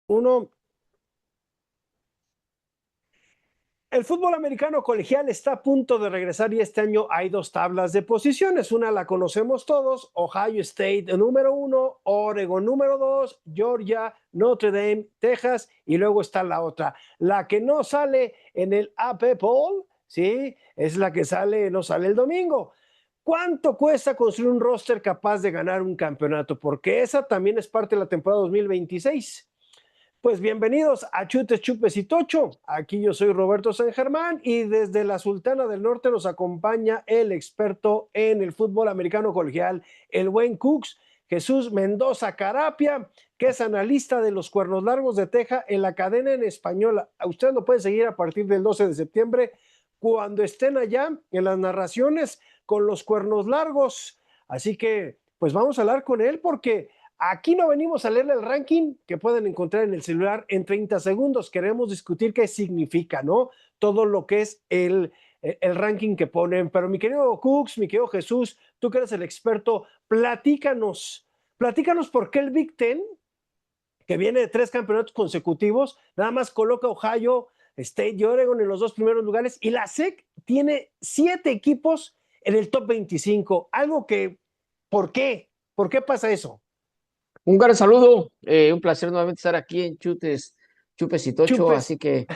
Uno, el fútbol americano colegial está a punto de regresar y este año hay dos tablas de posiciones. Una la conocemos todos, Ohio State número uno, Oregon número dos, Georgia, Notre Dame, Texas y luego está la otra. La que no sale en el AP Poll, ¿sí? Es la que sale, no sale el domingo. ¿Cuánto cuesta construir un roster capaz de ganar un campeonato? Porque esa también es parte de la temporada 2026. Pues bienvenidos a Chutes, Chupes y Tocho. Aquí yo soy Roberto San Germán y desde la Sultana del Norte nos acompaña el experto en el fútbol americano colegial, el buen Cooks, Jesús Mendoza Carapia, que es analista de los Cuernos Largos de Texas en la cadena en español. Usted lo puede seguir a partir del 12 de septiembre cuando estén allá en las narraciones con los Cuernos Largos. Así que, pues vamos a hablar con él porque aquí no venimos a leerle el ranking que pueden encontrar en el celular en 30 segundos. Queremos discutir qué significa, ¿no? Todo lo que es el ranking que ponen. Pero mi querido Cooks, mi querido Jesús, tú que eres el experto, platícanos por qué el Big Ten, que viene de 3 campeonatos consecutivos, nada más coloca a Ohio State y Oregon en los 2 primeros lugares y la SEC tiene 7 equipos en el top 25. Algo que, ¿por qué? ¿Por qué pasa eso? Un gran saludo, un placer nuevamente estar aquí en Chupes y Tocho, Chupes. así que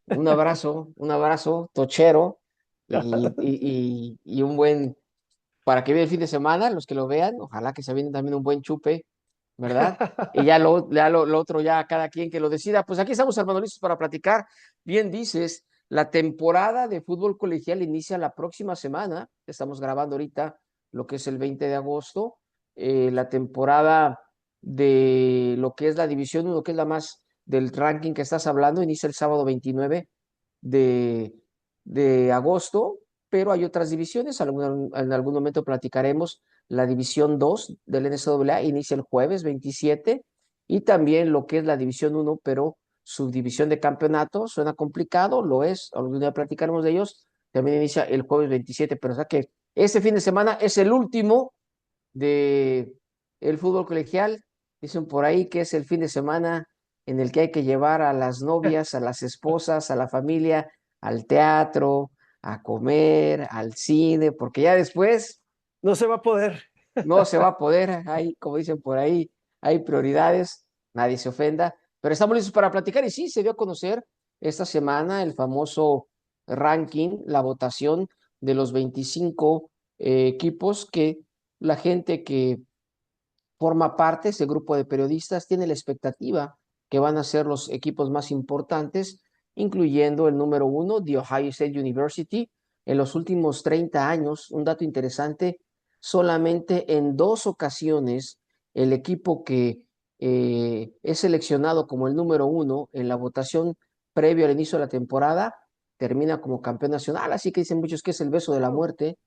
un abrazo, tochero, y un buen, para que vean el fin de semana, los que lo vean, ojalá que se viene también un buen chupe, ¿verdad? Y ya lo otro, ya cada quien que lo decida. Pues aquí estamos, hermano, listos para platicar. Bien dices, la temporada de fútbol colegial inicia la próxima semana, estamos grabando ahorita lo que es el 20 de agosto, la temporada de lo que es la División 1, que es la más del ranking que estás hablando, inicia el sábado 29 de, de agosto, pero hay otras divisiones, en algún momento platicaremos. La División 2 del NCAA inicia el jueves 27 y también lo que es la División 1, pero subdivisión de campeonato, suena complicado, lo es, algún día platicaremos de ellos, también inicia el jueves 27, pero o sea que este fin de semana es el último de el fútbol colegial. Dicen por ahí que es el fin de semana en el que hay que llevar a las novias, a las esposas, a la familia, al teatro, a comer, al cine, porque ya después No se va a poder. no se va a poder. Hay, como dicen por ahí, hay prioridades, nadie se ofenda, pero estamos listos para platicar y sí, se dio a conocer esta semana el famoso ranking, la votación de los 25 equipos que la gente que forma parte, ese grupo de periodistas, tiene la expectativa que van a ser los equipos más importantes, incluyendo el número uno, The Ohio State University. En los últimos 30 años, un dato interesante, solamente en 2 ocasiones el equipo que es seleccionado como el número uno en la votación previo al inicio de la temporada termina como campeón nacional. Así que dicen muchos que es el beso de la Wow. muerte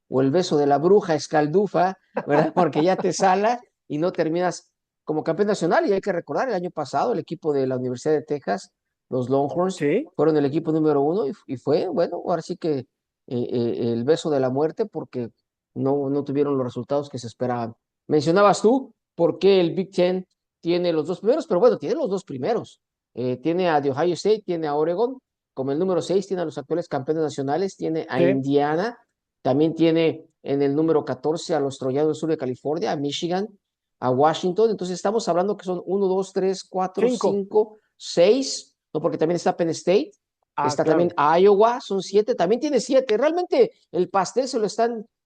o el beso de la bruja escaldufa, ¿verdad? Porque ya te sala y no terminas como campeón nacional. Y hay que recordar, el año pasado el equipo de la Universidad de Texas, los Longhorns, Sí, fueron el equipo número uno y fue, bueno, ahora sí que el beso de la muerte porque no tuvieron los resultados que se esperaban. Mencionabas tú por qué el Big Ten tiene los dos primeros, pero bueno, tiene los dos primeros. Tiene a The Ohio State, tiene a Oregon, como el número 6 tiene a los actuales campeones nacionales, tiene a sí. Indiana, también tiene en el número 14 a los Troyanos del Sur de California, a Michigan, a Washington. Entonces estamos hablando que son uno, 2, 3, 4, 5. 5, 6, ¿no? Porque también está Penn State, Ah, está también claro. Iowa, son 7, también tiene 7. Realmente el pastel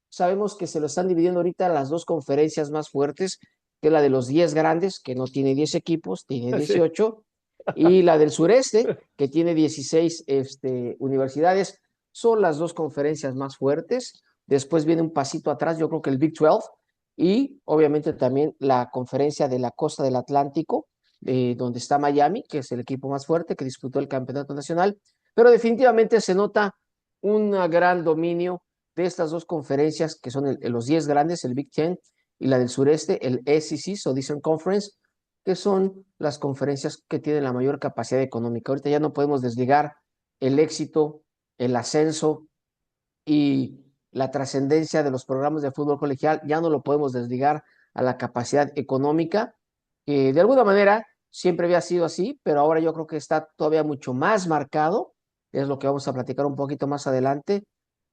sabemos que se lo están dividiendo ahorita las dos conferencias más fuertes, que es la de los 10 grandes, que no tiene 10 equipos, tiene Sí. 18, y la del sureste, que tiene 16 universidades. Son las dos conferencias más fuertes. Después viene un pasito atrás, yo creo que el Big 12 y obviamente también la conferencia de la costa del Atlántico, donde está Miami, que es el equipo más fuerte que disputó el campeonato nacional. Pero definitivamente se nota un gran dominio de estas dos conferencias que son los 10 grandes, el Big Ten y la del sureste, el SEC, Southeastern Conference, que son las conferencias que tienen la mayor capacidad económica. Ahorita ya no podemos desligar el éxito, el ascenso y la trascendencia de los programas de fútbol colegial, ya no lo podemos desligar a la capacidad económica, que de alguna manera siempre había sido así, pero ahora yo creo que está todavía mucho más marcado, es lo que vamos a platicar un poquito más adelante,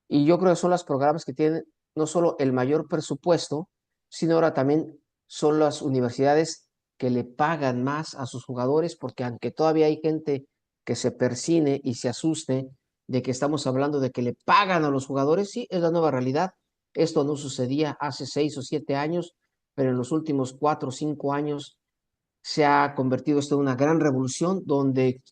y yo creo que son los programas que tienen no solo el mayor presupuesto, sino ahora también son las universidades que le pagan más a sus jugadores, porque aunque todavía hay gente que se persine y se asuste de que estamos hablando de que le pagan a los jugadores, sí, es la nueva realidad. Esto no sucedía hace 6 o 7 años, pero en los últimos 4 o 5 años se ha convertido esto en una gran revolución donde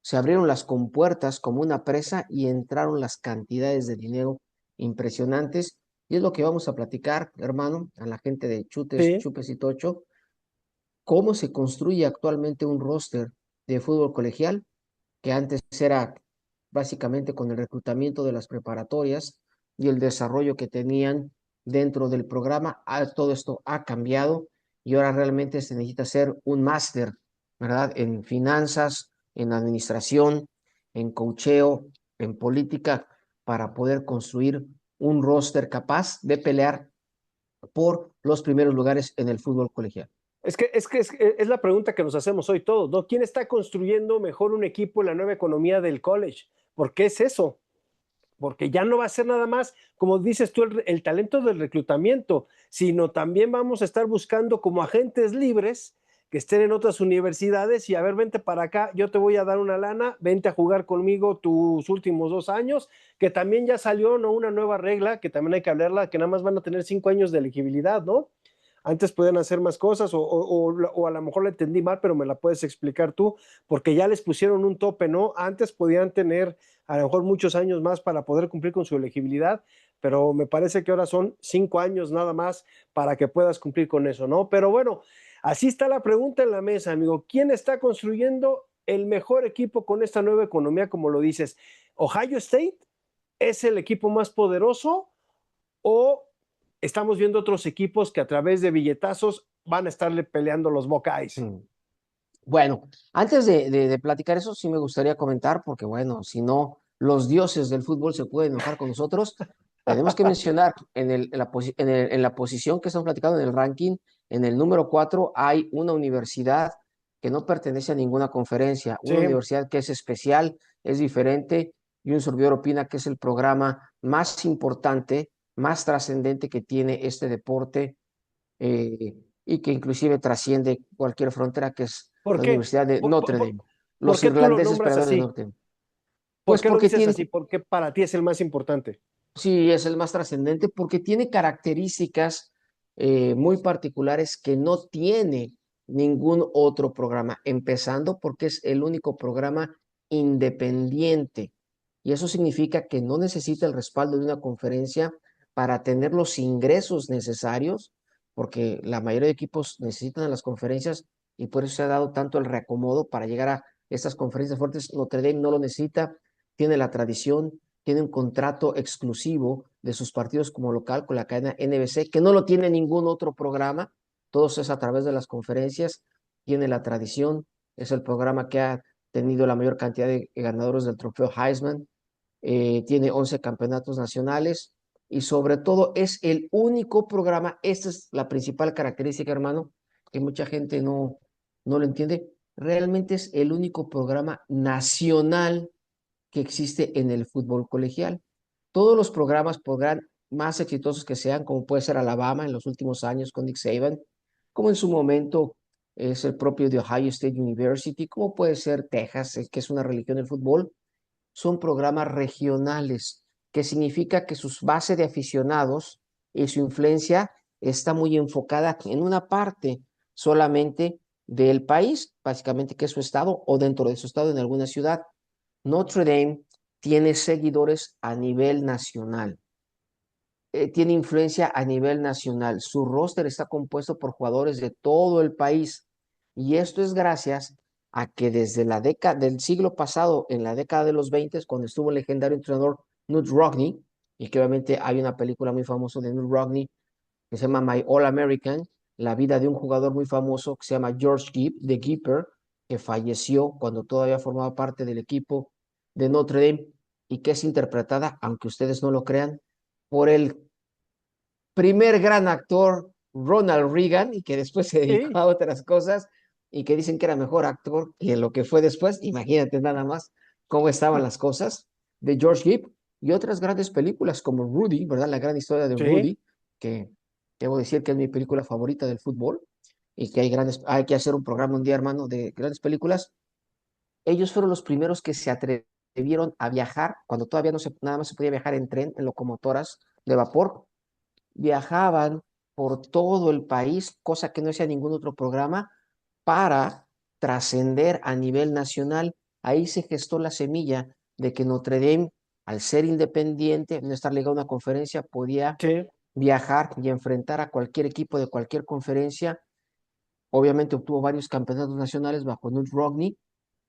se abrieron las compuertas como una presa y entraron las cantidades de dinero impresionantes. Y es lo que vamos a platicar, hermano, a la gente de Chutes, Sí. Chupes y Tocho, cómo se construye actualmente un roster de fútbol colegial, que antes era básicamente con el reclutamiento de las preparatorias y el desarrollo que tenían dentro del programa. Todo esto ha cambiado y ahora realmente se necesita ser un máster, ¿verdad? En finanzas, en administración, en coacheo, en política, para poder construir un roster capaz de pelear por los primeros lugares en el fútbol colegial. Es la pregunta que nos hacemos hoy todos, ¿no? ¿Quién está construyendo mejor un equipo en la nueva economía del college? ¿Por qué es eso? Porque ya no va a ser nada más, como dices tú, el talento del reclutamiento, sino también vamos a estar buscando como agentes libres que estén en otras universidades y a ver, vente para acá, yo te voy a dar una lana, vente a jugar conmigo tus últimos 2 años, que también ya salió, ¿no? Una nueva regla, que también hay que hablarla, que nada más van a tener 5 años de elegibilidad, ¿no? Antes podían hacer más cosas o a lo mejor la entendí mal, pero me la puedes explicar tú, porque ya les pusieron un tope, ¿no? Antes podían tener a lo mejor muchos años más para poder cumplir con su elegibilidad, pero me parece que ahora son 5 años nada más para que puedas cumplir con eso, ¿no? Pero bueno, así está la pregunta en la mesa, amigo. ¿Quién está construyendo el mejor equipo con esta nueva economía, como lo dices? ¿Ohio State es el equipo más poderoso o estamos viendo otros equipos que a través de billetazos van a estarle peleando los Buckeyes? Mm. Bueno, antes de platicar eso, sí me gustaría comentar, porque bueno, si no, los dioses del fútbol se pueden enojar con nosotros. Tenemos que mencionar en la posición que estamos platicando en el ranking, en el número 4 hay una universidad que no pertenece a ninguna conferencia, Sí, una universidad que es especial, es diferente, y un servidor opina que es el programa más importante, más trascendente que tiene este deporte, eh, y que inclusive trasciende cualquier frontera, que es ¿por la qué? Universidad de ¿Por, por, Notre por, Dame. por Los qué tú lo irlandeses, nombras perdón, de así? Notre Dame. ¿Por Pues qué lo porque dices tiene, así? ¿Por qué para ti es el más importante? sí, es el más trascendente, porque tiene características muy particulares que no tiene ningún otro programa, empezando porque es el único programa independiente. Y eso significa que no necesita el respaldo de una conferencia para tener los ingresos necesarios, porque la mayoría de equipos necesitan las conferencias y por eso se ha dado tanto el reacomodo para llegar a estas conferencias fuertes. Notre Dame no lo necesita, tiene la tradición, tiene un contrato exclusivo de sus partidos como local con la cadena NBC, que no lo tiene ningún otro programa, todo eso es a través de las conferencias, tiene la tradición, es el programa que ha tenido la mayor cantidad de ganadores del trofeo Heisman, tiene 11 campeonatos nacionales y sobre todo es el único programa, esta es la principal característica, hermano, que mucha gente no lo entiende, realmente es el único programa nacional que existe en el fútbol colegial. Todos los programas podrán más exitosos que sean, como puede ser Alabama en los últimos años con Nick Saban, como en su momento es el propio de Ohio State University, como puede ser Texas, que es una religión del fútbol, son programas regionales, que significa que su base de aficionados y su influencia está muy enfocada en una parte solamente del país, básicamente que es su estado o dentro de su estado en alguna ciudad. Notre Dame tiene seguidores a nivel nacional, tiene influencia a nivel nacional. Su roster está compuesto por jugadores de todo el país y esto es gracias a que desde la década del siglo pasado, en la década de los 20, cuando estuvo el legendario entrenador Knute Rockne, y que obviamente hay una película muy famosa de Knute Rockne que se llama My All American, la vida de un jugador muy famoso que se llama George Gibb, de Gipper, que falleció cuando todavía formaba parte del equipo de Notre Dame y que es interpretada, aunque ustedes no lo crean, por el primer gran actor Ronald Reagan y que después se dedicó Sí, a otras cosas. y que dicen que era mejor actor que lo que fue después, imagínate nada más cómo estaban las cosas, de George Gibb, y otras grandes películas como Rudy, ¿verdad? La gran historia de Sí, Rudy, que debo decir que es mi película favorita del fútbol, y que hay que hacer un programa un día, hermano, de grandes películas. Ellos fueron los primeros que se atrevieron a viajar, cuando todavía no se, nada más se podía viajar en tren, en locomotoras de vapor, viajaban por todo el país, cosa que no hacía ningún otro programa, para trascender a nivel nacional. Ahí se gestó la semilla de que Notre Dame, al ser independiente, no estar ligado a una conferencia, podía sí. viajar y enfrentar a cualquier equipo de cualquier conferencia. Obviamente obtuvo varios campeonatos nacionales bajo Knute Rockne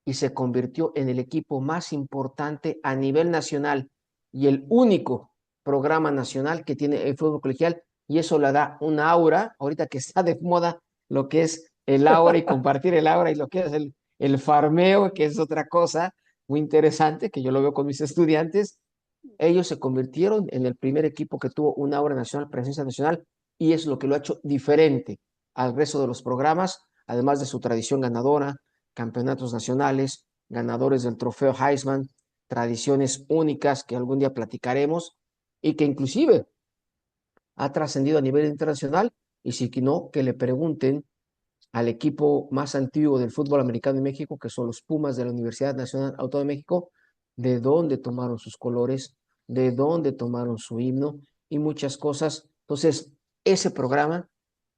y se convirtió en el equipo más importante a nivel nacional y el único programa nacional que tiene el fútbol colegial, y eso le da una aura, ahorita que está de moda lo que es el aura y compartir el aura y lo que es el farmeo, que es otra cosa muy interesante que yo lo veo con mis estudiantes. Ellos se convirtieron en el primer equipo que tuvo una aura nacional, presencia nacional, y es lo que lo ha hecho diferente al resto de los programas, además de su tradición ganadora, campeonatos nacionales, ganadores del trofeo Heisman, tradiciones únicas que algún día platicaremos y que inclusive ha trascendido a nivel internacional. Y si no, que le pregunten al equipo más antiguo del fútbol americano en México, que son los Pumas de la Universidad Nacional Autónoma de México, de dónde tomaron sus colores, de dónde tomaron su himno y muchas cosas. Entonces, ese programa,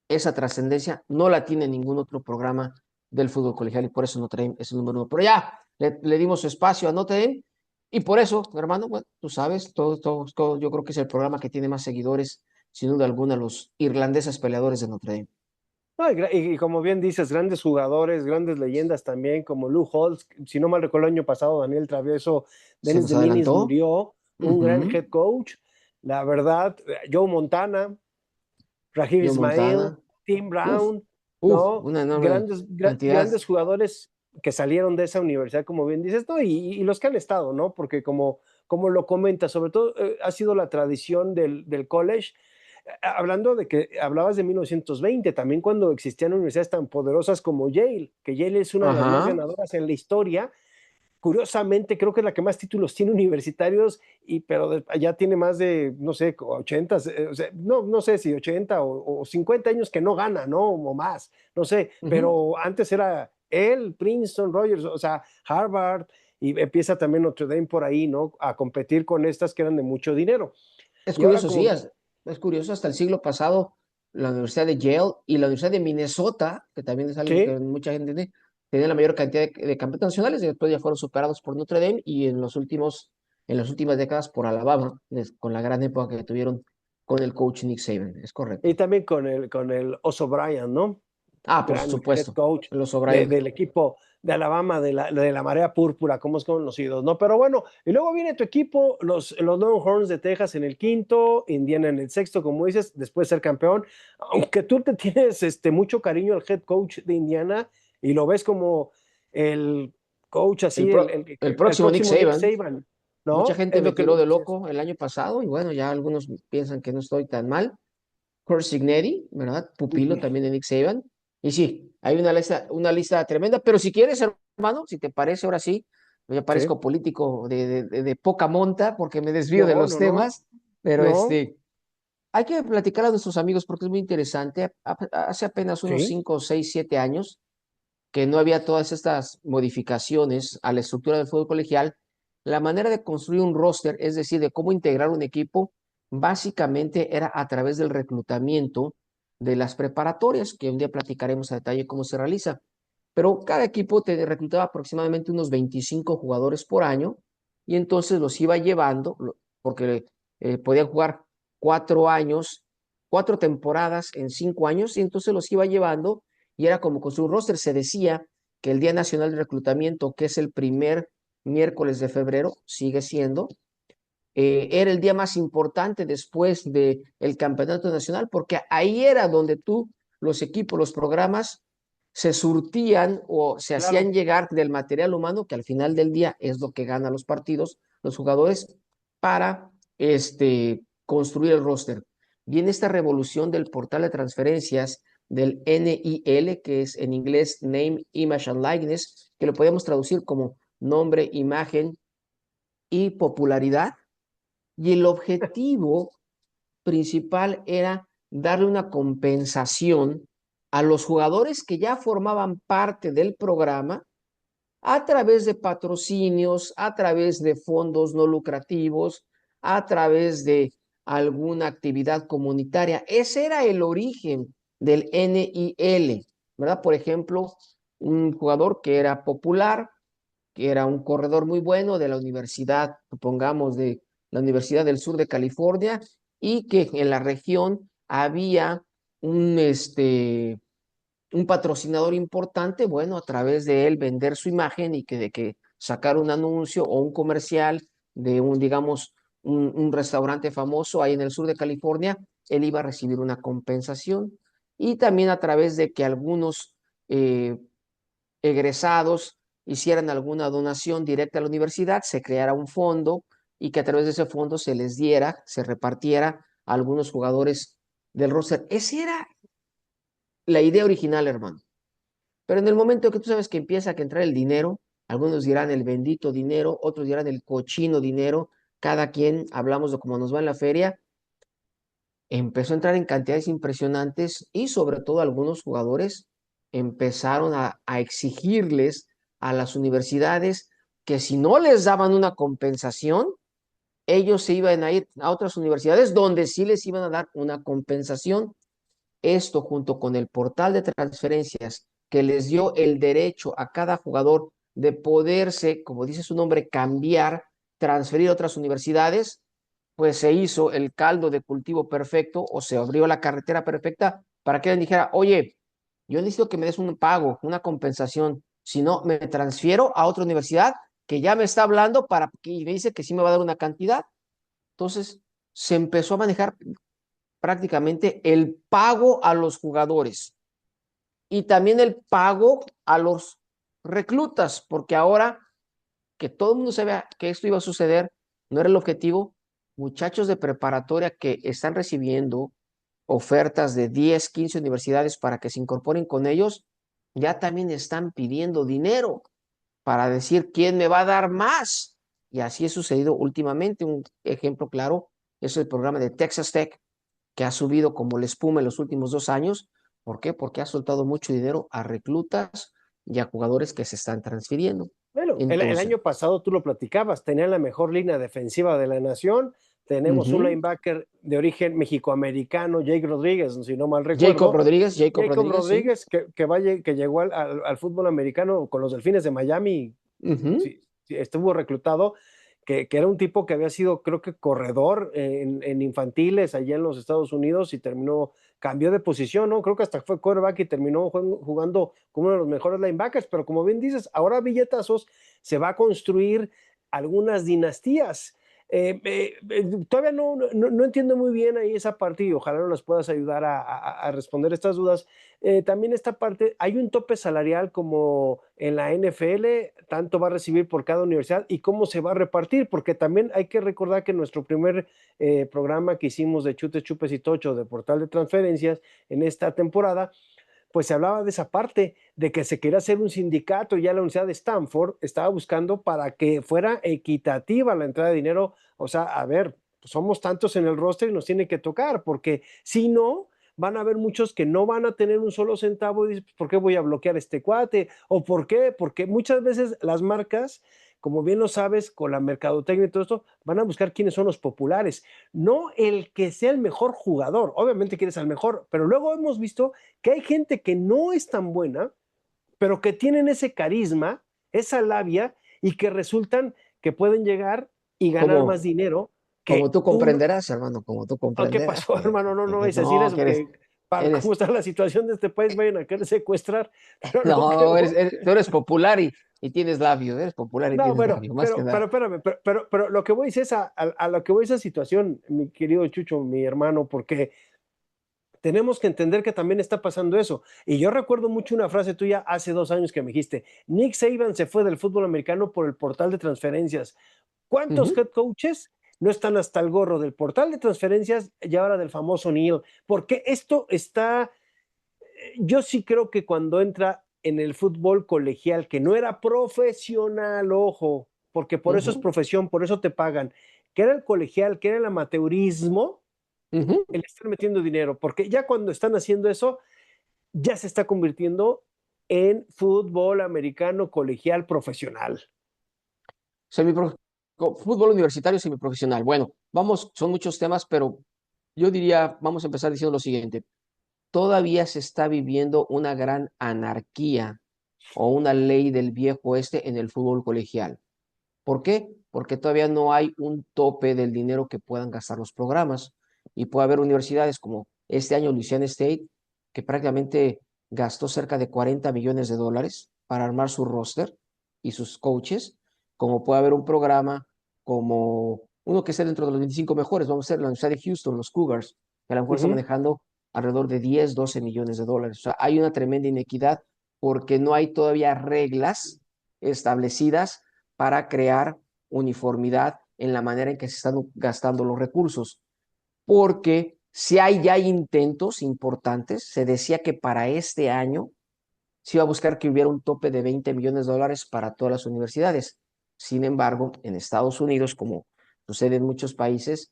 esa trascendencia, no la tiene ningún otro programa del fútbol colegial y por eso Notre Dame es el número uno. Pero ya le dimos su espacio a Notre Dame y por eso, hermano, bueno, tú sabes, todo, yo creo que es el programa que tiene más seguidores, sin duda alguna, los irlandeses peleadores de Notre Dame. No, y como bien dices, grandes jugadores, grandes leyendas también, como Lou Holtz, si no mal recuerdo el año pasado, Daniel Travieso, Se Dennis nos Deminis adelantó. murió, un gran Ujú. head coach, la verdad, Joe Montana, Rajiv Joe Ismail, Montana. Tim Uf, Brown, ¿no? una enorme Grandes cantidad. jugadores que salieron de esa universidad, como bien dices, ¿no? Y los que han estado, ¿no? Porque como lo comenta, sobre todo ha sido la tradición del college. Hablando de que hablabas de 1920, también cuando existían universidades tan poderosas como Yale, que Yale es una de las más Ajá. ganadoras en la historia. Curiosamente, creo que es la que más títulos tiene universitarios, pero ya tiene más de, no sé, 80, o sea, no sé si 80 o 50 años que no gana, ¿no? O más, no sé, Ujú. pero antes era él, Princeton, Rogers, o sea, Harvard, y empieza también Notre Dame por ahí, ¿no? A competir con estas que eran de mucho dinero. Es Y ahora curioso, sí, como, es curioso, hasta el siglo pasado, la Universidad de Yale y la Universidad de Minnesota, que también es algo que sí, mucha gente tiene, tenían la mayor cantidad de campeonatos nacionales, y después ya fueron superados por Notre Dame y en las últimas décadas por Alabama, con la gran época que tuvieron con el coach Nick Saban, es y correcto. también con el Oso Bryant, ¿no? Ah, por Gran head supuesto, coach los O'Brien. del equipo de Alabama, de la Marea Púrpura, como es conocidos, ¿no? Pero bueno, y luego viene tu equipo, los Longhorns de Texas en el quinto, Indiana en el sexto, como dices, después de ser campeón, aunque tú te tienes mucho cariño al head coach de Indiana y lo ves como el coach El, así, el, pro- el, el el próximo Nick próximo Nick Saban. Saban, Mucha ¿no? gente Es me lo que tiró me de dices. loco el año pasado y bueno, ya algunos piensan que no estoy tan mal. Kurt Signetti, ¿verdad? Pupilo también de Nick Saban. Y sí, hay una lista tremenda, pero si quieres, hermano, si te parece, ahora sí, yo Sí. parezco político de poca monta porque me desvío de No, los no, no, temas, pero no, hay que platicar a nuestros amigos porque es muy interesante. Hace apenas unos sí, 5, 6, 7 años que no había todas estas modificaciones a la estructura del fútbol colegial, la manera de construir un roster, es decir, de cómo integrar un equipo, básicamente era a través del reclutamiento de las preparatorias, que un día platicaremos a detalle cómo se realiza. Pero cada equipo te reclutaba aproximadamente unos 25 jugadores por año y entonces los iba llevando, porque podían jugar 4 años, 4 temporadas en 5 años, y entonces los iba llevando y era como construir un roster. Se decía que el Día Nacional de Reclutamiento, que es el primer miércoles de febrero, sigue siendo, era el día más importante después del campeonato nacional, porque ahí era donde los equipos, los programas, se surtían o se hacían claro. llegar del material humano, que al final del día es lo que gana los partidos, los jugadores, para construir el roster. Viene esta revolución del portal de transferencias del NIL, que es en inglés Name, Image and Likeness, que lo podemos traducir como nombre, imagen y popularidad. Y el objetivo principal era darle una compensación a los jugadores que ya formaban parte del programa a través de patrocinios, a través de fondos no lucrativos, a través de alguna actividad comunitaria. Ese era el origen del NIL, ¿verdad? Por ejemplo, un jugador que era popular, que era un corredor muy bueno de la universidad, supongamos, de la Universidad del Sur de California, y que en la región había un, un patrocinador importante, bueno, a través de él vender su imagen y que de que sacar un anuncio o un comercial de un, digamos, un restaurante famoso ahí en el sur de California, él iba a recibir una compensación. Y también a través de que algunos eh, egresados hicieran alguna donación directa a la universidad, se creara un fondo y que a través de ese fondo se les diera, se repartiera a algunos jugadores del roster. Esa era la idea original, hermano. Pero en el momento que tú sabes que empieza a entrar el dinero, algunos dirán el bendito dinero, otros dirán el cochino dinero, cada quien hablamos de cómo nos va en la feria, empezó a entrar en cantidades impresionantes y sobre todo algunos jugadores empezaron a exigirles a las universidades que si no les daban una compensación, ellos se iban a ir a otras universidades donde sí les iban a dar una compensación. Esto junto con el portal de transferencias que les dio el derecho a cada jugador de poderse, como dice su nombre, cambiar, transferir a otras universidades, pues se hizo el caldo de cultivo perfecto o se abrió la carretera perfecta para que él dijera, oye, yo necesito que me des un pago, una compensación, si no me transfiero a otra universidad que ya me está hablando para que me dice que sí me va a dar una cantidad. Entonces se empezó a manejar prácticamente el pago a los jugadores y también el pago a los reclutas, porque ahora que todo el mundo sabía que esto iba a suceder, no era el objetivo, muchachos de preparatoria que están recibiendo ofertas de 10, 15 universidades para que se incorporen con ellos, ya también están pidiendo dinero para decir quién me va a dar más. Y así ha sucedido últimamente. Un ejemplo claro es el programa de Texas Tech, que ha subido como la espuma en los últimos 2 años. ¿Por qué? Porque ha soltado mucho dinero a reclutas y a jugadores que se están transfiriendo. Bueno, el Entonces, año pasado tú lo platicabas, tenían la mejor línea defensiva de la nación. Tenemos un ujú. linebacker de origen mexicoamericano, Jake Rodríguez, si no mal Jacob recuerdo. Rodríguez, Jacob Jacob Rodríguez, sí. Rodríguez, que llegó al fútbol americano con los Delfines de Miami, Ujú. sí, sí, estuvo reclutado, que era un tipo que había sido, creo que corredor en infantiles allá en los Estados Unidos y terminó, cambió de posición, ¿no? Creo que hasta fue quarterback y terminó jugando como uno de los mejores linebackers, pero como bien dices, ahora a billetazos se va a construir algunas dinastías. Todavía no entiendo muy bien ahí esa parte y ojalá nos puedas ayudar a responder estas dudas. También esta parte, hay un tope salarial como en la NFL, tanto va a recibir por cada universidad y cómo se va a repartir, porque también hay que recordar que nuestro primer programa que hicimos de Chutes, Chupes y Tocho de portal de transferencias en esta temporada, pues se hablaba de esa parte, de que se quería hacer un sindicato, ya la Universidad de Stanford estaba buscando para que fuera equitativa la entrada de dinero, o sea, a ver, pues somos tantos en el roster y nos tiene que tocar, porque si no, van a haber muchos que no van a tener un solo centavo y dices, ¿por qué voy a bloquear a este cuate? ¿O por qué? Porque muchas veces las marcas, como bien lo sabes, con la mercadotecnia y todo esto, van a buscar quiénes son los populares, no el que sea el mejor jugador, obviamente quieres al mejor, pero luego hemos visto que hay gente que no es tan buena, pero que tienen ese carisma, esa labia y que resultan que pueden llegar y ganar más Como, dinero como que tú un... comprenderás, hermano, como tú ¿Qué comprenderás, pasó, hermano? No, no es decir no, eso, que eres, que para cómo eres, está la situación de este país vayan a querer secuestrar, pero no no, creo. tú eres popular y tienes labio, eres popular y No, tienes bueno, labio, más que nada. espérame, pero lo que voy es a lo que voy es esa situación, mi querido Chucho, mi hermano, porque tenemos que entender que también está pasando eso. Y yo recuerdo mucho una frase tuya hace 2 años que me dijiste, Nick Saban se fue del fútbol americano por el portal de transferencias. ¿Cuántos Ujú. head coaches no están hasta el gorro del portal de transferencias y ahora del famoso Neil? Porque esto está yo sí creo que cuando entra en el fútbol colegial, que no era profesional, ojo, porque por eso es Ujú, profesión, por eso te pagan, que era el colegial, que era el amateurismo, ujú. el estar metiendo dinero, porque ya cuando están haciendo eso, ya se está convirtiendo en fútbol americano colegial profesional. Semipro- Fútbol universitario semiprofesional. Bueno, vamos, son muchos temas, pero yo diría, vamos a empezar diciendo lo siguiente. Todavía se está viviendo una gran anarquía o una ley del viejo oeste en el fútbol colegial. ¿Por qué? Porque todavía no hay un tope del dinero que puedan gastar los programas. Y puede haber universidades como este año Louisiana State, que prácticamente gastó cerca de 40 millones de dólares para armar su roster y sus coaches, como puede haber un programa como uno que esté dentro de los 25 mejores, vamos a ser la Universidad de Houston, los Cougars, que a lo mejor está Ujú. manejando alrededor de 10, 12 millones de dólares. O sea, hay una tremenda inequidad porque no hay todavía reglas establecidas para crear uniformidad en la manera en que se están gastando los recursos. Porque si hay ya intentos importantes, se decía que para este año se iba a buscar que hubiera un tope de 20 millones de dólares para todas las universidades. Sin embargo, en Estados Unidos, como sucede en muchos países,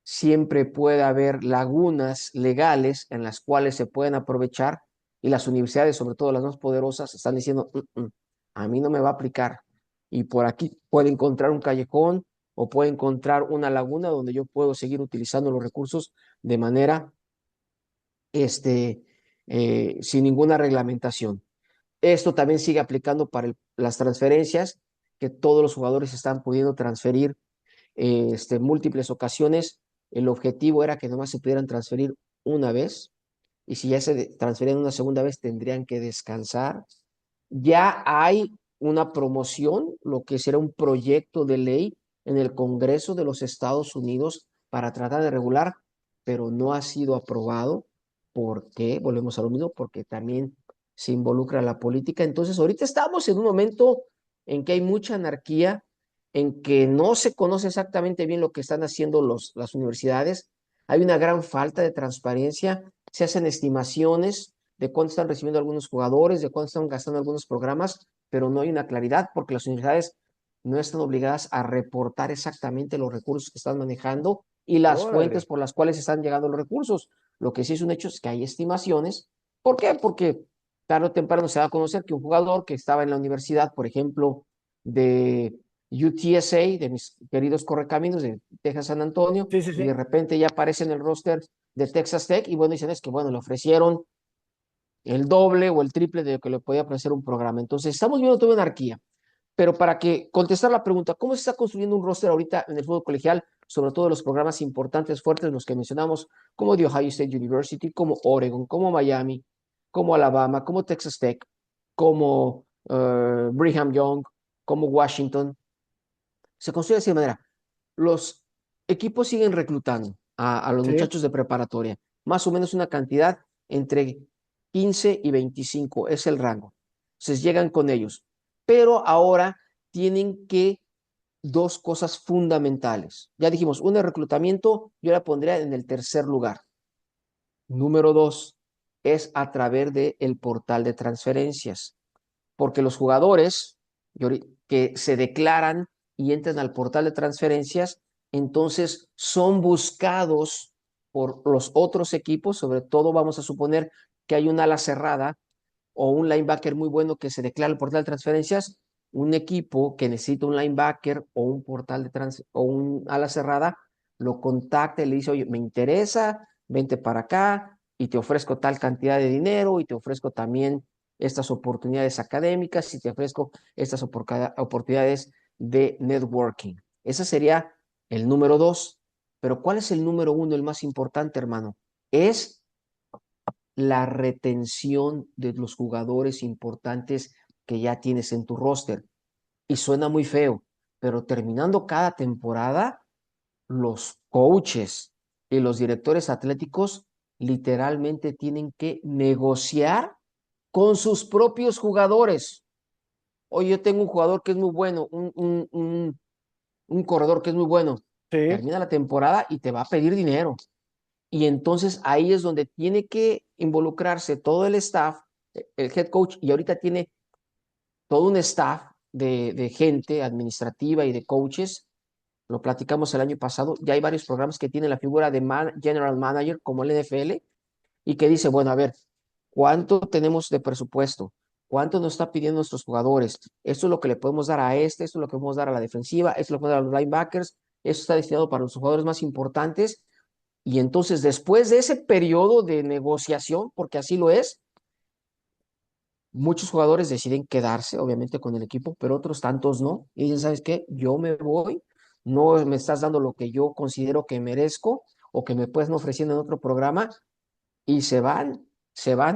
siempre puede haber lagunas legales en las cuales se pueden aprovechar y las universidades, sobre todo las más poderosas, están diciendo, a mí no me va a aplicar. Y por aquí puede encontrar un callejón o puede encontrar una laguna donde yo puedo seguir utilizando los recursos de manera este, sin ninguna reglamentación. Esto también sigue aplicando para las transferencias, que todos los jugadores están pudiendo transferir múltiples ocasiones. El objetivo era que nomás se pudieran transferir una vez y si ya se transferían una segunda vez tendrían que descansar. Ya hay una promoción, lo que será un proyecto de ley en el Congreso de los Estados Unidos para tratar de regular, pero no ha sido aprobado. ¿Por qué? Volvemos a lo mismo, porque también se involucra la política. Entonces, ahorita estamos en un momento en que hay mucha anarquía, en que no se conoce exactamente bien lo que están haciendo las universidades. Hay una gran falta de transparencia, se hacen estimaciones de cuánto están recibiendo algunos jugadores, de cuánto están gastando algunos programas, pero no hay una claridad porque las universidades no están obligadas a reportar exactamente los recursos que están manejando y las fuentes Órale. por las cuales están llegando los recursos. Lo que sí es un hecho es que hay estimaciones. ¿Por qué? Porque tarde o temprano se va a conocer que un jugador que estaba en la universidad, por ejemplo, de UTSA, de mis queridos correcaminos de Texas San Antonio, Sí, sí, y de sí. repente ya aparece en el roster de Texas Tech, y bueno, dicen es que bueno, le ofrecieron el doble o el triple de lo que le podía ofrecer un programa. Entonces, estamos viendo toda una anarquía. Pero para que contestar la pregunta, ¿cómo se está construyendo un roster ahorita en el fútbol colegial? Sobre todo los programas importantes, fuertes, los que mencionamos, como The Ohio State University, como Oregon, como Miami, como Alabama, como Texas Tech, como Brigham Young, como Washington. Se construye de esa manera. Los equipos siguen reclutando a los Sí. muchachos de preparatoria, más o menos una cantidad entre 15 y 25 es el rango. Entonces llegan con ellos, pero ahora tienen que dos cosas fundamentales. Ya dijimos, un reclutamiento, yo la pondría en el tercer lugar. Número dos, es a través del portal de transferencias porque los jugadores que se declaran y entran al portal de transferencias, entonces son buscados por los otros equipos, sobre todo vamos a suponer que hay un ala cerrada o un linebacker muy bueno que se declara el portal de transferencias, un equipo que necesita un linebacker o un portal de o un ala cerrada, lo contacta y le dice, oye, me interesa, vente para acá y te ofrezco tal cantidad de dinero y te ofrezco también estas oportunidades académicas y te ofrezco estas oportunidades de networking. Ese sería el número dos. Pero ¿cuál es el número uno, el más importante, hermano? Es la retención de los jugadores importantes que ya tienes en tu roster. Y suena muy feo, pero terminando cada temporada, los coaches y los directores atléticos literalmente tienen que negociar con sus propios jugadores. Oye, yo tengo un jugador que es muy bueno, un corredor que es muy bueno. Sí. Termina la temporada y te va a pedir dinero. y entonces ahí es donde tiene que involucrarse todo el staff, el head coach, y ahorita tiene todo un staff de gente administrativa y de coaches. Lo platicamos el año pasado. Ya hay varios programas que tienen la figura de general manager como el NFL y que dice, bueno, a ver, ¿cuánto tenemos de presupuesto? ¿Cuánto nos está pidiendo nuestros jugadores? Esto es lo que le podemos dar a esto es lo que podemos dar a la defensiva, esto es lo que podemos dar a los linebackers, esto está destinado para los jugadores más importantes. Y entonces, después de ese periodo de negociación, porque así lo es, muchos jugadores deciden quedarse, obviamente, con el equipo, pero otros tantos no. Y dicen, ¿sabes qué? Yo me voy, no me estás dando lo que yo considero que merezco o que me pueden ofreciendo en otro programa y se van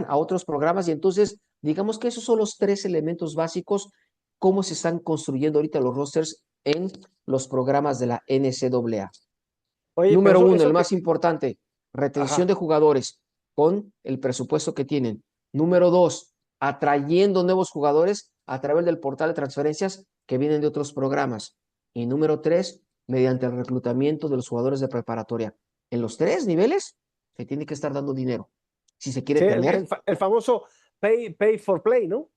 a otros programas. Y entonces, digamos que esos son los tres elementos básicos, cómo se están construyendo ahorita los rosters en los programas de la NCAA. Oye, pero Número uno, el eso te... más importante, retención de Ajá. jugadores con el presupuesto que tienen. Número dos, atrayendo nuevos jugadores a través del portal de transferencias que vienen de otros programas. Y número tres, mediante el reclutamiento de los jugadores de preparatoria. En los tres niveles se tiene que estar dando dinero. Si se quiere Sí, tener, el famoso pay for play, ¿no?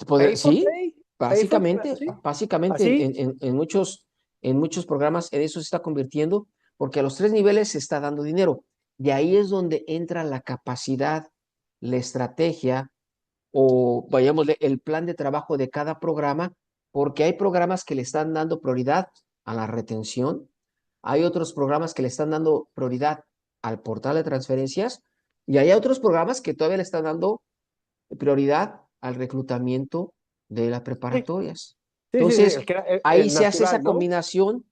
poder, Pay for sí, play, pay for play, básicamente, sí. básicamente Así, en muchos programas en eso se está convirtiendo, porque a los tres niveles se está dando dinero. Y ahí es donde entra la capacidad, la estrategia o, vayámosle, el plan de trabajo de cada programa, porque hay programas que le están dando prioridad a la retención, hay otros programas que le están dando prioridad al portal de transferencias, y hay otros programas que todavía le están dando prioridad al reclutamiento de las sí, preparatorias. sí, sí, sí, Entonces, ahí el se hace natural, esa ¿no? combinación,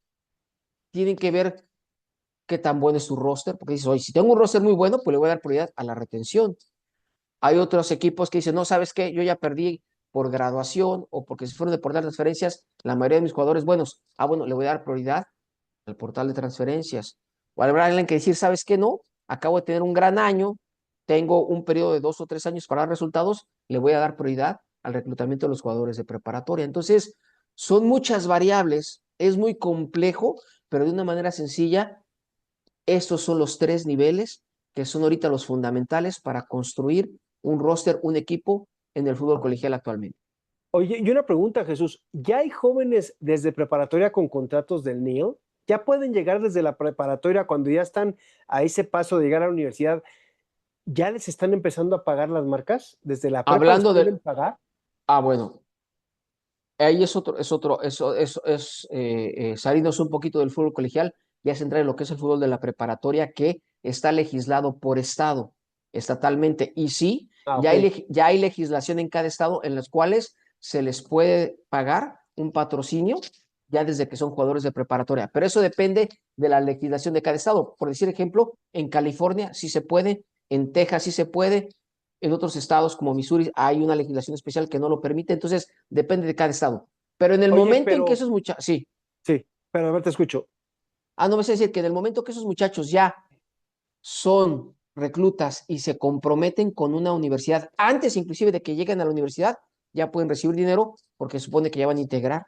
tienen que ver qué tan bueno es su roster, porque dices, oye, si tengo un roster muy bueno, pues le voy a dar prioridad a la retención. Hay otros equipos que dicen, no, ¿sabes qué? Yo ya perdí por graduación o porque se fueron de portal de transferencias la mayoría de mis jugadores buenos. Ah, bueno, le voy a dar prioridad al portal de transferencias. O habrá alguien que decir, ¿sabes qué? No, acabo de tener un gran año, tengo un periodo de 2 o 3 años para dar resultados, le voy a dar prioridad al reclutamiento de los jugadores de preparatoria. Entonces, son muchas variables, es muy complejo, pero de una manera sencilla, estos son los tres niveles que son ahorita los fundamentales para construir un roster, un equipo en el fútbol colegial actualmente. Oye, y una pregunta, Jesús, ¿ya hay jóvenes desde preparatoria con contratos del NIL? ¿Ya pueden llegar desde la preparatoria cuando ya están a ese paso de llegar a la universidad? ¿Ya les están empezando a pagar las marcas? ¿Desde la prepa les Hablando pueden de, pagar? bueno, ahí salirnos un poquito del fútbol colegial, ya es entrar en lo que es el fútbol de la preparatoria, que está legislado por estado, estatalmente. Y sí, Ah, ok. ya hay legislación en cada estado en las cuales se les puede pagar un patrocinio ya desde que son jugadores de preparatoria. Pero eso depende de la legislación de cada estado. Por decir ejemplo, en California sí se puede, en Texas sí se puede, en otros estados como Missouri hay una legislación especial que no lo permite, entonces depende de cada estado. Pero en el Oye, momento en que pero esos muchachos, sí, sí, pero a ver, te escucho. no me sé decir que en el momento que esos muchachos ya son reclutas y se comprometen con una universidad, antes inclusive de que lleguen a la universidad, ya pueden recibir dinero porque supone que ya van a integrar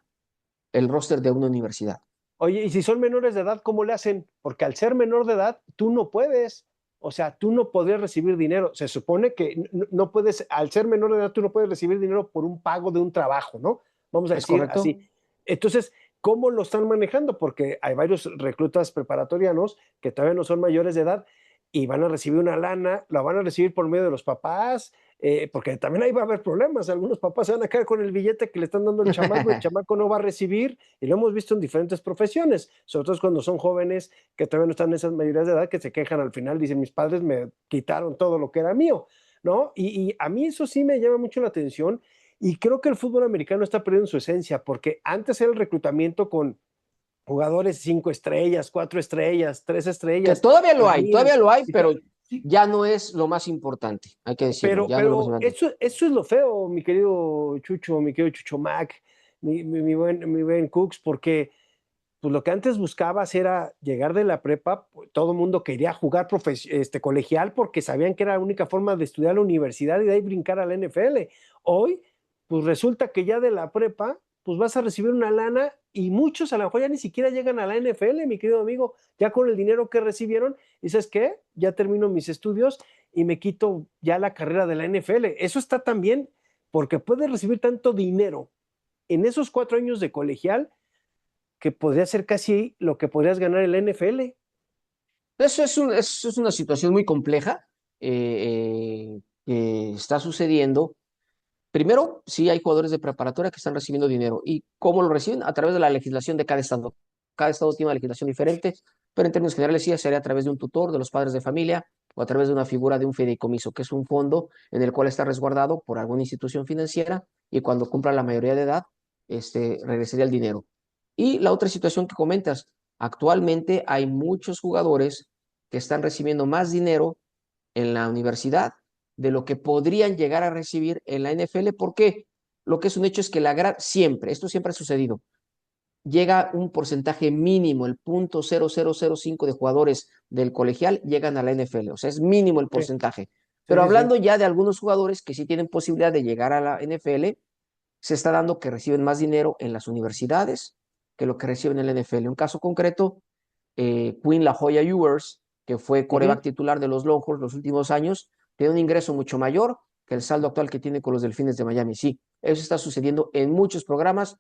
el roster de una universidad. Oye, y si son menores de edad, ¿cómo le hacen? Porque al ser menor de edad, tú no puedes. O sea, tú no podrías recibir dinero. Se supone que no puedes, al ser menor de edad, tú no puedes recibir dinero por un pago de un trabajo, ¿no? Vamos a ¿Es decir correcto? así. Entonces, ¿cómo lo están manejando? Porque hay varios reclutas preparatorianos que todavía no son mayores de edad y van a recibir una lana, la van a recibir por medio de los papás, porque también ahí va a haber problemas. Algunos papás se van a caer con el billete que le están dando el chamaco no va a recibir, y lo hemos visto en diferentes profesiones, sobre todo cuando son jóvenes que todavía no están en esas mayorías de edad, que se quejan al final, dicen, mis padres me quitaron todo lo que era mío, ¿no? Y a mí eso sí me llama mucho la atención, y creo que el fútbol americano está perdiendo su esencia, porque antes era el reclutamiento con jugadores 5 estrellas, 4 estrellas, tres Que estrellas, que venían, todavía lo hay, y pero sí, ya no es lo más importante, hay que decirlo, ya no es lo más pero importante. eso es lo feo, mi querido Chucho, mi querido Chucho Mac, mi buen Cooks, porque pues lo que antes buscabas era llegar de la prepa, pues, todo el mundo quería jugar colegial porque sabían que era la única forma de estudiar a la universidad y de ahí brincar a la NFL. Hoy, pues resulta que ya de la prepa, pues vas a recibir una lana y muchos a lo mejor ya ni siquiera llegan a la NFL, mi querido amigo, ya con el dinero que recibieron, dices que ya termino mis estudios y me quito ya la carrera de la NFL. Eso está tan bien porque puedes recibir tanto dinero en esos 4 años de colegial que podría ser casi lo que podrías ganar en la NFL. Eso es una situación muy compleja que está sucediendo. Primero, sí hay jugadores de preparatoria que están recibiendo dinero. ¿Y cómo lo reciben? A través de la legislación de cada estado. Cada estado tiene una legislación diferente, pero en términos generales sí sería a través de un tutor, de los padres de familia, o a través de una figura de un fideicomiso, que es un fondo en el cual está resguardado por alguna institución financiera y cuando cumpla la mayoría de edad, regresaría el dinero. Y la otra situación que comentas, actualmente hay muchos jugadores que están recibiendo más dinero en la universidad de lo que podrían llegar a recibir en la NFL, porque lo que es un hecho es que esto siempre ha sucedido, llega un porcentaje mínimo, el 0.0005 de jugadores del colegial llegan a la NFL, o sea, es mínimo el Sí, porcentaje. sí, Pero sí, sí. hablando ya de algunos jugadores que sí tienen posibilidad de llegar a la NFL, se está dando que reciben más dinero en las universidades que lo que reciben en la NFL. Un caso concreto, Quinn La Joya Ewers, que fue coreback titular de los Longhorns los últimos años, tiene un ingreso mucho mayor que el saldo actual que tiene con los Delfines de Miami. Sí, eso está sucediendo en muchos programas.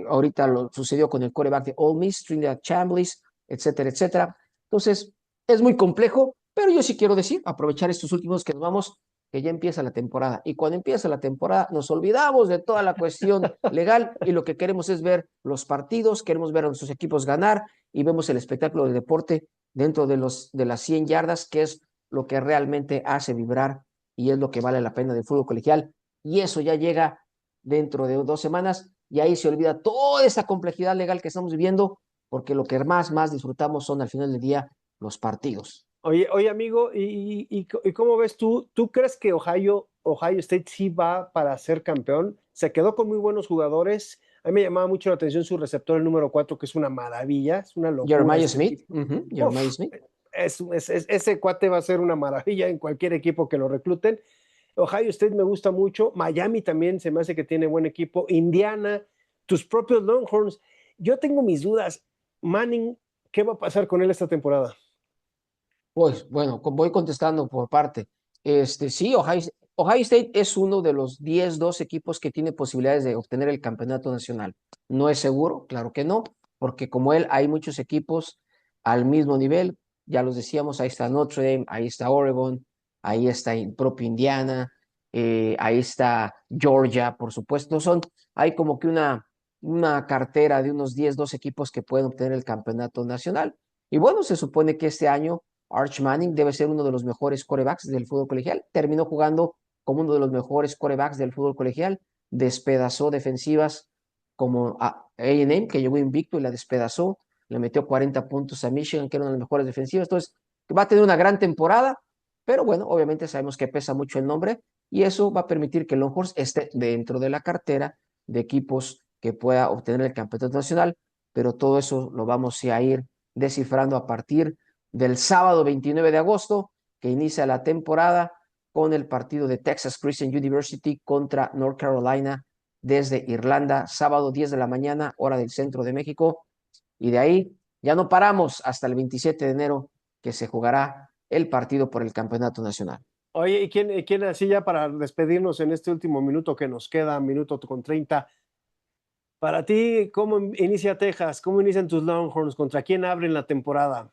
Ahorita lo sucedió con el coreback de Ole Miss, Trinidad Chambliss, etcétera, etcétera. Entonces, es muy complejo, pero yo sí quiero decir, aprovechar estos últimos que nos vamos, que ya empieza la temporada. Y cuando empieza la temporada, nos olvidamos de toda la cuestión legal y lo que queremos es ver los partidos, queremos ver a nuestros equipos ganar y vemos el espectáculo del deporte dentro de las 100 yardas, que es lo que realmente hace vibrar y es lo que vale la pena del fútbol colegial. Y eso ya llega dentro de 2 semanas y ahí se olvida toda esa complejidad legal que estamos viviendo, porque lo que más disfrutamos son al final del día los partidos. Oye, amigo, ¿y cómo ves tú? ¿Tú crees que Ohio State sí va para ser campeón? Se quedó con muy buenos jugadores. A mí me llamaba mucho la atención su receptor, el número 4, que es una maravilla, es una locura Jeremiah este Smith, tipo. Jeremiah Uf, Smith. ese cuate va a ser una maravilla en cualquier equipo que lo recluten. Ohio State me gusta mucho. Miami también se me hace que tiene buen equipo. Indiana, tus propios Longhorns. Yo tengo mis dudas. Manning, ¿qué va a pasar con él esta temporada? Pues bueno, voy contestando por parte. Sí, Ohio State es uno de los 10, 12 equipos que tiene posibilidades de obtener el campeonato nacional. No es seguro, claro que no, porque como él hay muchos equipos al mismo nivel. Ya los decíamos, ahí está Notre Dame, ahí está Oregon, ahí está el propio Indiana, ahí está Georgia, por supuesto. Hay como que una cartera de unos 10, 12 equipos que pueden obtener el campeonato nacional. Y bueno, se supone que este año Arch Manning debe ser uno de los mejores quarterbacks del fútbol colegial. Terminó jugando como uno de los mejores quarterbacks del fútbol colegial. Despedazó defensivas como a A&M, que llegó invicto y la despedazó. Le metió 40 puntos a Michigan, que era una de las mejores defensivas. Entonces, va a tener una gran temporada, pero bueno, obviamente sabemos que pesa mucho el nombre y eso va a permitir que Longhorns esté dentro de la cartera de equipos que pueda obtener el campeonato nacional, pero todo eso lo vamos a ir descifrando a partir del sábado 29 de agosto, que inicia la temporada con el partido de Texas Christian University contra North Carolina desde Irlanda, sábado 10 de la mañana, hora del centro de México. Y de ahí ya no paramos hasta el 27 de enero, que se jugará el partido por el campeonato nacional. Oye, ¿y quién así ya para despedirnos en este último minuto que nos queda, minuto con 30? Para ti, ¿cómo inicia Texas? ¿Cómo inician tus Longhorns? ¿Contra quién abren la temporada?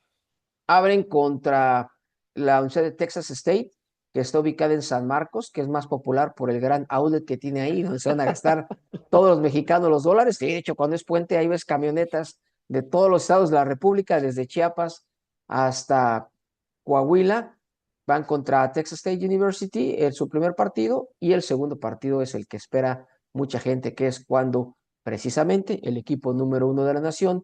Abren contra la Universidad de Texas State, que está ubicada en San Marcos, que es más popular por el gran outlet que tiene ahí, donde se van a gastar todos los mexicanos los dólares. De hecho, cuando es puente, ahí ves camionetas de todos los estados de la República, desde Chiapas hasta Coahuila. Van contra Texas State University en su primer partido y el segundo partido es el que espera mucha gente, que es cuando precisamente el equipo número 1 de la nación,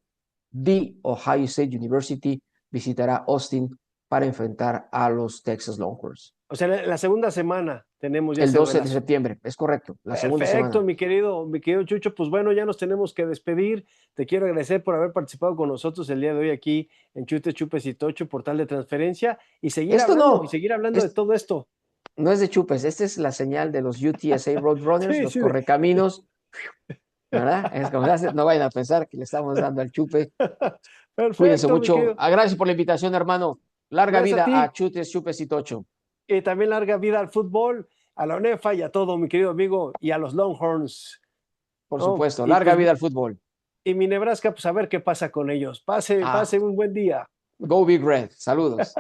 The Ohio State University, visitará Austin para enfrentar a los Texas Longhorns. O sea, la segunda semana tenemos ya El ese 12 de duelazo. septiembre, es correcto, la segunda Perfecto, semana. mi querido Chucho. Pues bueno, ya nos tenemos que despedir. Te quiero agradecer por haber participado con nosotros el día de hoy aquí en Chutes, Chupes y Tocho, portal de transferencia, Esto y no, seguir hablando de es, todo esto. no es de chupes, esta es la señal de los UTSA Roadrunners, Sí, los sí, correcaminos. ¿verdad? Es como, no vayan a pensar que le estamos dando al chupe. Cuídense Perfecto, mi mucho. querido. Gracias por la invitación, hermano. Larga Gracias a vida a ti. Chutes, Chupes y Tocho. Y también larga vida al fútbol, a la ONEFA y a todo, mi querido amigo, y a los Longhorns. Por ¿No? supuesto, larga vida al fútbol. Y mi Nebraska, pues a ver qué pasa con ellos. Pase Ah, un buen día. go Big Red. Saludos.